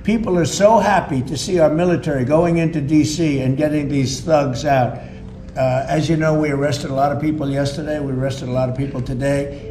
People are so happy to see our military going into D.C. and getting these thugs out. As you know, we arrested a lot of people yesterday. We arrested a lot of people today.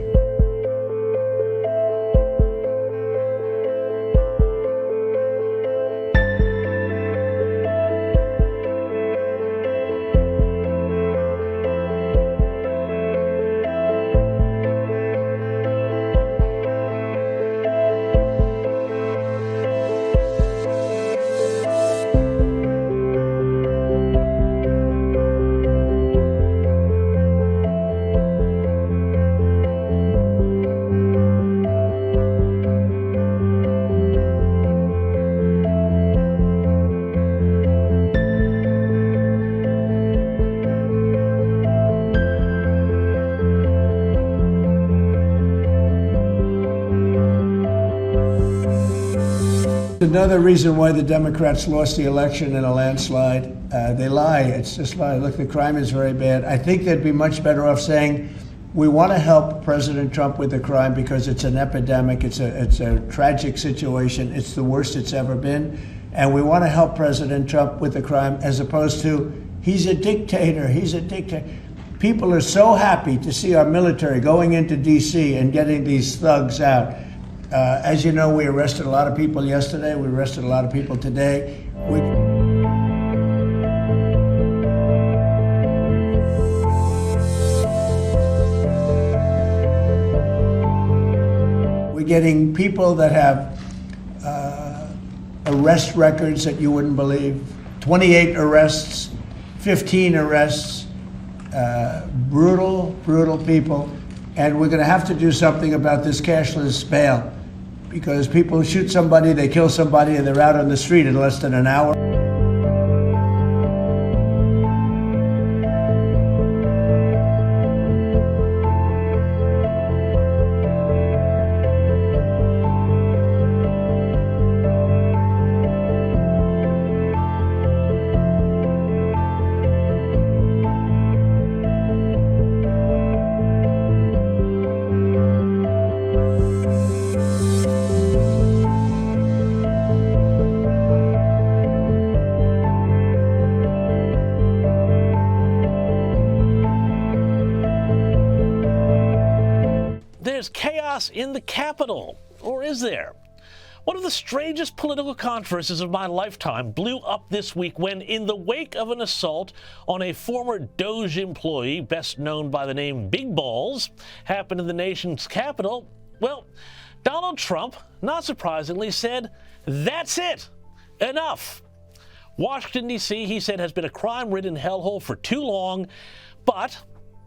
Another reason why the Democrats lost the election in a landslide. They lie. It's just lie. Look, the crime is very bad. I think they'd be much better off saying, we want to help President Trump with the crime because it's an epidemic. It's a tragic situation. It's the worst it's ever been. And we want to help President Trump with the crime, as opposed to, he's a dictator. He's a dictator. People are so happy to see our military going into D.C. and getting these thugs out. As you know, we arrested a lot of people yesterday. We arrested a lot of people today. We're getting people that have arrest records that you wouldn't believe. 28 arrests, 15 arrests, brutal people. And we're going to have to do something about this cashless bail, because people shoot somebody, they kill somebody, and they're out on the street in less than an hour. There's chaos in the Capitol, or is there? One of the strangest political controversies of my lifetime blew up this week when, in the wake of an assault on a former DOJ employee, best known by the name Big Balls, happened in the nation's capital, well, Donald Trump, not surprisingly, said, "That's it. Enough." Washington, D.C., he said, has been a crime-ridden hellhole for too long, but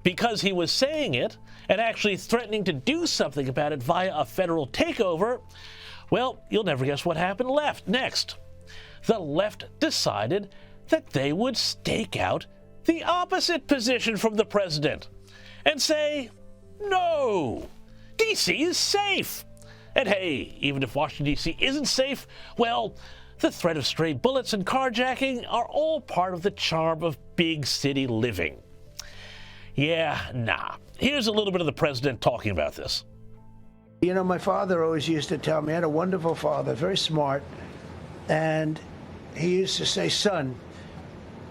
because he was saying it and actually threatening to do something about it via a federal takeover, well, you'll never guess what happened next. The left decided that they would stake out the opposite position from the president and say, no, D.C. is safe. And hey, even if Washington, D.C. isn't safe, well, the threat of stray bullets and carjacking are all part of the charm of big city living. Yeah, nah. Here's a little bit of the president talking about this. You know, my father always used to tell me, I had a wonderful father, very smart, and he used to say, son,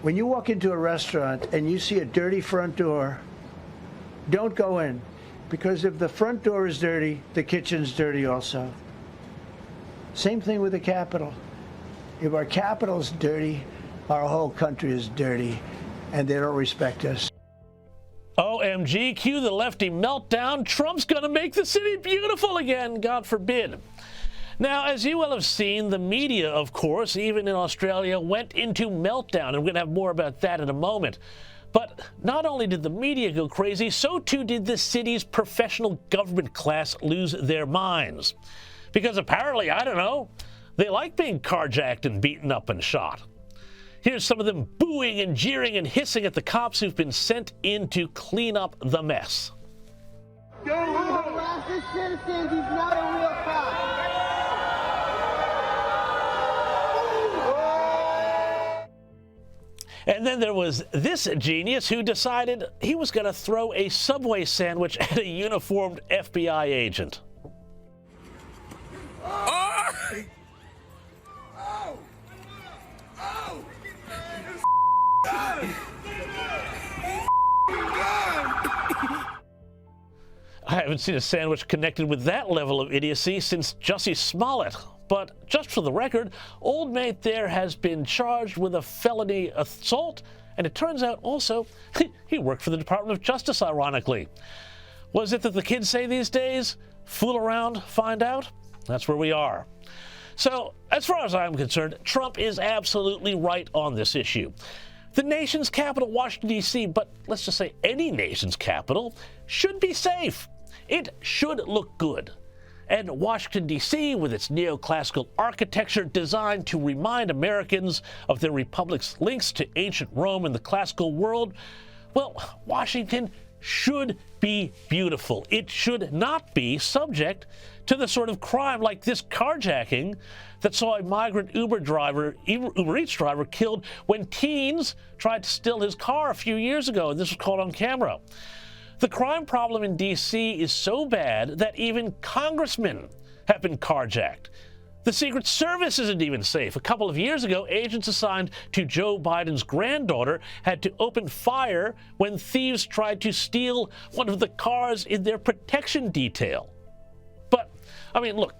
when you walk into a restaurant and you see a dirty front door, don't go in, because if the front door is dirty, the kitchen's dirty also. Same thing with the Capitol. If our Capitol's dirty, our whole country is dirty, and they don't respect us. OMG, cue the lefty meltdown. Trump's going to make the city beautiful again, God forbid. Now, as you will have seen, the media, of course, even in Australia, went into meltdown, and we're going to have more about that in a moment. But not only did the media go crazy, so too did the city's professional government class lose their minds. Because apparently, I don't know, they like being carjacked and beaten up and shot. Here's some of them booing and jeering and hissing at the cops who've been sent in to clean up the mess. Harass this citizen, he's not a real cop. And then there was this genius who decided he was going to throw a Subway sandwich at a uniformed FBI agent. haven't seen a sandwich connected with that level of idiocy since Jussie Smollett. But just for the record, old mate there has been charged with a felony assault, and it turns out also he worked for the Department of Justice, ironically. Was it that the kids say these days, fool around, find out? That's where we are. So, as far as I'm concerned, Trump is absolutely right on this issue. The nation's capital, Washington, D.C., but let's just say any nation's capital, should be safe. It should look good. And Washington, D.C., with its neoclassical architecture designed to remind Americans of their republic's links to ancient Rome and the classical world, well, Washington should be beautiful. It should not be subject to the sort of crime like this carjacking that saw a migrant Uber Eats driver killed when teens tried to steal his car a few years ago, and this was caught on camera. The crime problem in D.C. is so bad that even congressmen have been carjacked. The Secret Service isn't even safe. A couple of years ago, agents assigned to Joe Biden's granddaughter had to open fire when thieves tried to steal one of the cars in their protection detail. But, I mean, look,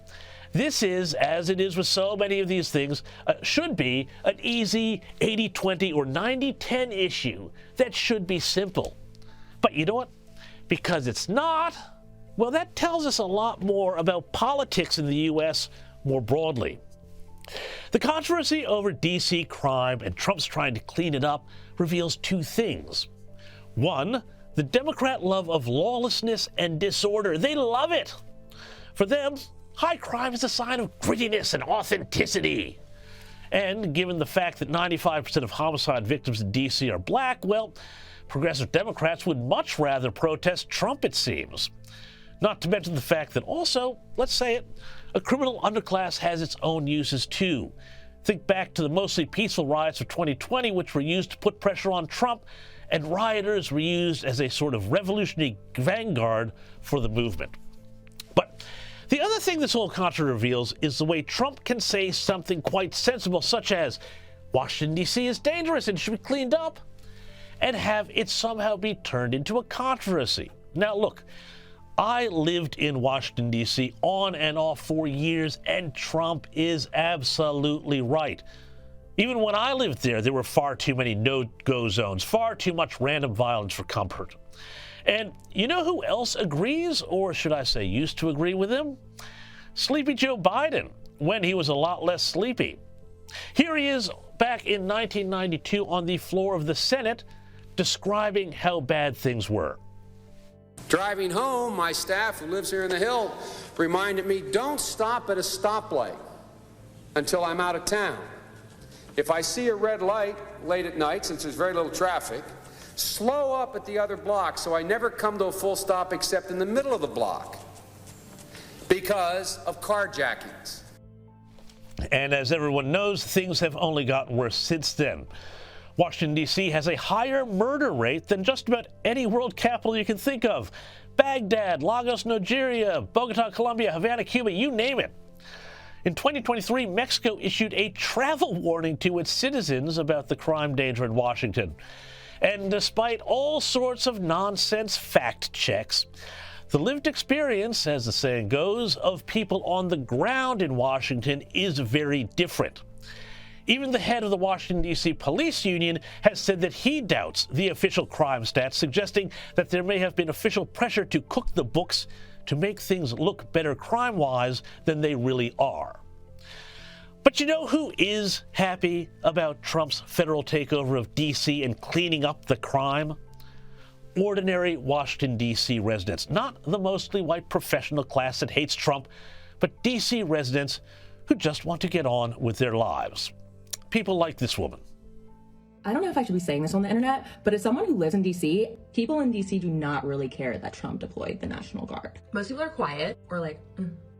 this is, as it is with so many of these things, should be an easy 80-20 or 90-10 issue that should be simple. But you know what? Because it's not, well, that tells us a lot more about politics in the U.S. more broadly. The controversy over D.C. crime and Trump's trying to clean it up reveals two things. One, the Democrat love of lawlessness and disorder. They love it. For them, high crime is a sign of grittiness and authenticity. And given the fact that 95% of homicide victims in D.C. are black, well, progressive Democrats would much rather protest Trump, it seems. Not to mention the fact that also, let's say it, a criminal underclass has its own uses too. Think back to the mostly peaceful riots of 2020, which were used to put pressure on Trump, and rioters were used as a sort of revolutionary vanguard for the movement. But the other thing this whole controversy reveals is the way Trump can say something quite sensible, such as, Washington, D.C. is dangerous and should be cleaned up, and have it somehow be turned into a controversy. Now look, I lived in Washington, D.C. on and off for years, and Trump is absolutely right. Even when I lived there, there were far too many no-go zones, far too much random violence for comfort. And you know who else agrees, or should I say used to agree with him? Sleepy Joe Biden, when he was a lot less sleepy. Here he is back in 1992 on the floor of the Senate, describing how bad things were. Driving home, my staff, who lives here in the Hill, reminded me, don't stop at a stoplight until I'm out of town. If I see a red light late at night, since there's very little traffic, slow up at the other block so I never come to a full stop except in the middle of the block because of carjackings. And as everyone knows, things have only gotten worse since then. Washington, D.C. has a higher murder rate than just about any world capital you can think of. Baghdad, Lagos, Nigeria, Bogota, Colombia, Havana, Cuba, you name it. In 2023, Mexico issued a travel warning to its citizens about the crime danger in Washington. And despite all sorts of nonsense fact checks, the lived experience, as the saying goes, of people on the ground in Washington is very different. Even the head of the Washington, D.C. Police Union has said that he doubts the official crime stats, suggesting that there may have been official pressure to cook the books to make things look better crime-wise than they really are. But you know who is happy about Trump's federal takeover of D.C. and cleaning up the crime? Ordinary Washington, D.C. residents, not the mostly white professional class that hates Trump, but D.C. residents who just want to get on with their lives. People like this woman. I don't know if I should be saying this on the internet, but as someone who lives in DC, people in DC do not really care that Trump deployed the National Guard. Most people are quiet or like,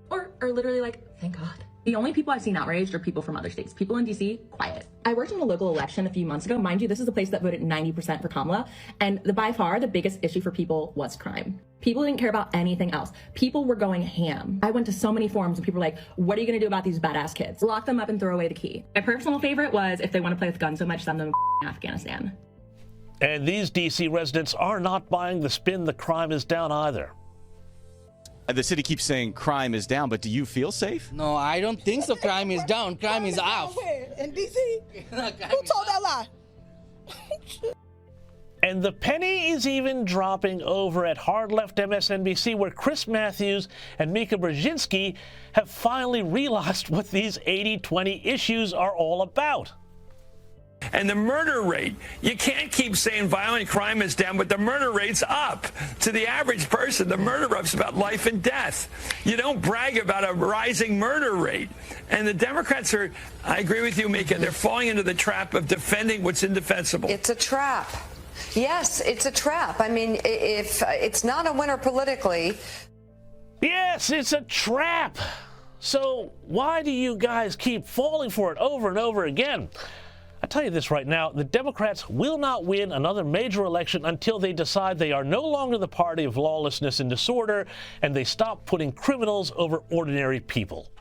or are literally like, thank God. The only people I've seen outraged are people from other states. People in DC, quiet. I worked in a local election a few months ago. Mind you, this is the place that voted 90% for Kamala. And by far, the biggest issue for people was crime. People didn't care about anything else. People were going ham. I went to so many forums and people were like, what are you gonna do about these badass kids? Lock them up and throw away the key. My personal favorite was, if they want to play with guns so much, send them to Afghanistan. And these D.C. residents are not buying the spin the crime is down either. The city keeps saying crime is down, but do you feel safe? No, I don't think so. Crime is down. Crime is up. Where? In D.C.? Who told that lie? And the penny is even dropping over at Hard Left MSNBC, where Chris Matthews and Mika Brzezinski have finally realized what these 80-20 issues are all about. And the murder rate, you can't keep saying violent crime is down, but the murder rate's up. To the average person, the murder rate's about life and death. You don't brag about a rising murder rate. And the Democrats are, I agree with you, Mika, they're falling into the trap of defending what's indefensible. It's a trap. Yes, it's a trap. I mean, if it's not a winner politically. Yes, it's a trap. So why do you guys keep falling for it over and over again? I tell you this right now, the Democrats will not win another major election until they decide they are no longer the party of lawlessness and disorder, and they stop putting criminals over ordinary people.